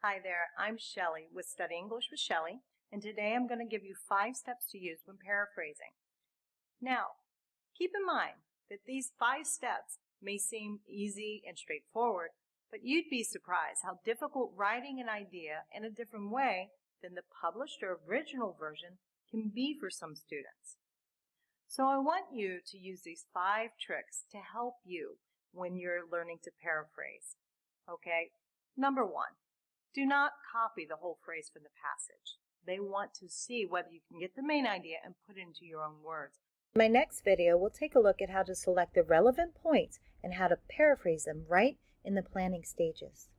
Hi there, I'm Shelley with Study English with Shelley, and today I'm going to give you 5 steps to use when paraphrasing. Now, keep in mind that these 5 steps may seem easy and straightforward, but you'd be surprised how difficult writing an idea in a different way than the published or original version can be for some students. So I want you to use these 5 tricks to help you when you're learning to paraphrase. Okay, number 1. Do not copy the whole phrase from the passage. They want to see whether you can get the main idea and put it into your own words. In my next video, we'll take a look at how to select the relevant points and how to paraphrase them right in the planning stages.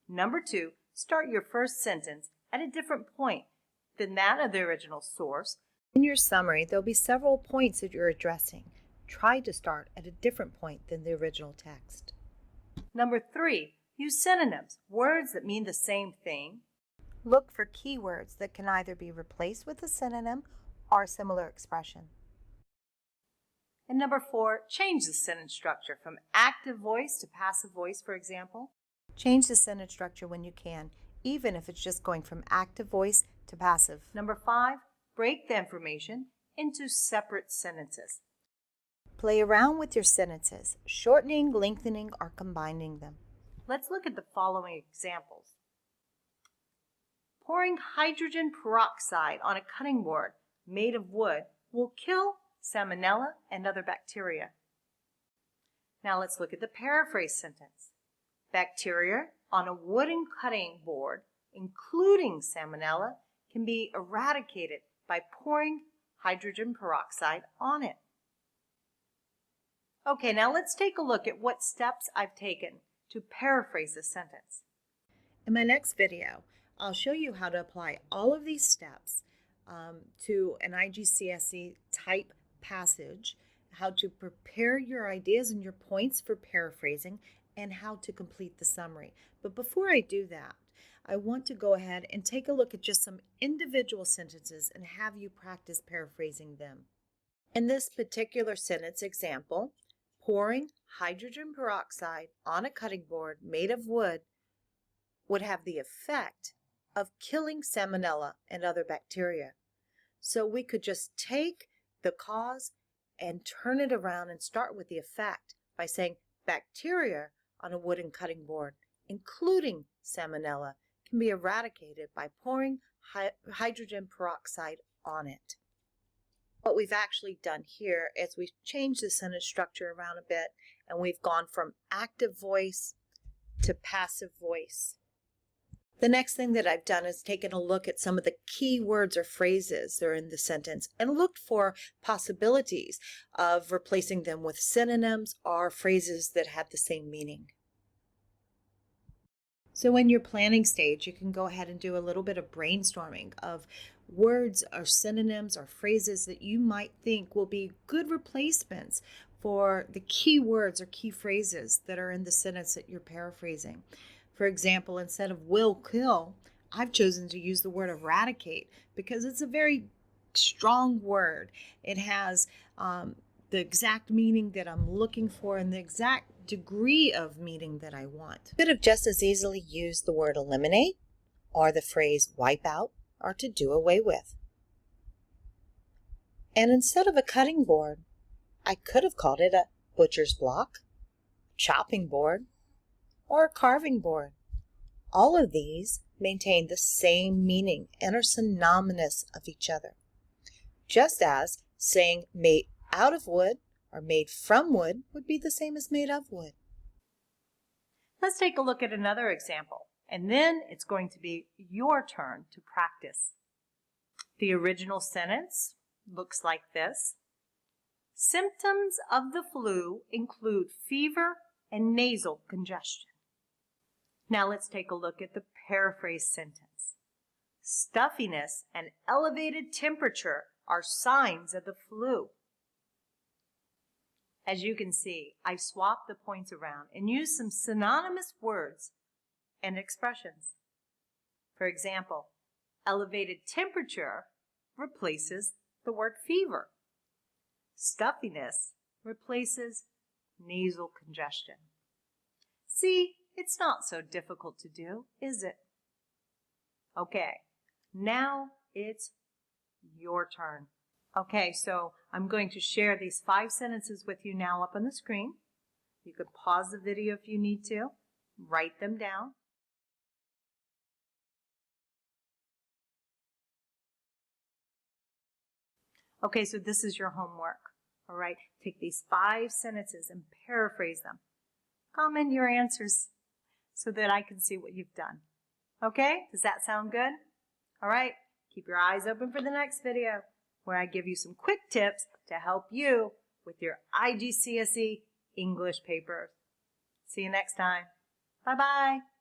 Number 2, start your first sentence at a different point than that of the original source. In your summary, there'll be several points that you're addressing. Try to start at a different point than the original text. Number 3, use synonyms, words that mean the same thing. Look for keywords that can either be replaced with a synonym or a similar expression. And number 4, change the sentence structure from active voice to passive voice, for example. Change the sentence structure when you can, even if it's just going from active voice to passive. Number 5, break the information into separate sentences. Play around with your sentences, shortening, lengthening, or combining them. Let's look at the following examples. Pouring hydrogen peroxide on a cutting board made of wood will kill salmonella and other bacteria. Now let's look at the paraphrase sentence. Bacteria on a wooden cutting board, including salmonella, can be eradicated by pouring hydrogen peroxide on it. Okay, now let's take a look at what steps I've taken to paraphrase the sentence. In my next video, I'll show you how to apply all of these steps to an IGCSE type passage, how to prepare your ideas and your points for paraphrasing, and how to complete the summary. But before I do that, I want to go ahead and take a look at just some individual sentences and have you practice paraphrasing them. In this particular sentence example, pouring hydrogen peroxide on a cutting board made of wood would have the effect of killing salmonella and other bacteria. So we could just take the cause and turn it around and start with the effect by saying bacteria on a wooden cutting board, including salmonella, can be eradicated by pouring hydrogen peroxide on it. What we've actually done here is we've changed the sentence structure around a bit, and we've gone from active voice to passive voice. The next thing that I've done is taken a look at some of the key words or phrases that are in the sentence and looked for possibilities of replacing them with synonyms or phrases that have the same meaning. So in your planning stage, you can go ahead and do a little bit of brainstorming of words or synonyms or phrases that you might think will be good replacements for the key words or key phrases that are in the sentence that you're paraphrasing. For example, instead of will kill, I've chosen to use the word eradicate because it's a very strong word. It has the exact meaning that I'm looking for and the exact degree of meaning that I want. Could have just as easily used the word eliminate or the phrase wipe out or to do away with. And instead of a cutting board, I could have called it a butcher's block, chopping board, or a carving board. All of these maintain the same meaning and are synonymous of each other. Just as saying made out of wood or made from wood would be the same as made of wood. Let's take a look at another example, and then it's going to be your turn to practice. The original sentence looks like this. Symptoms of the flu include fever and nasal congestion. Now let's take a look at the paraphrase sentence. Stuffiness and elevated temperature are signs of the flu. As you can see, I've swapped the points around and used some synonymous words and expressions. For example, elevated temperature replaces the word fever. Stuffiness replaces nasal congestion. See, It's not so difficult to do, is it? Okay, now it's your turn. Okay, so I'm going to share these 5 sentences with you now up on the screen. You could pause the video if you need to, write them down. Okay, so this is your homework. All right, take these 5 sentences and paraphrase them. Comment your answers so that I can see what you've done. Okay, does that sound good? All right, keep your eyes open for the next video where I give you some quick tips to help you with your IGCSE English papers. See you next time. Bye-bye.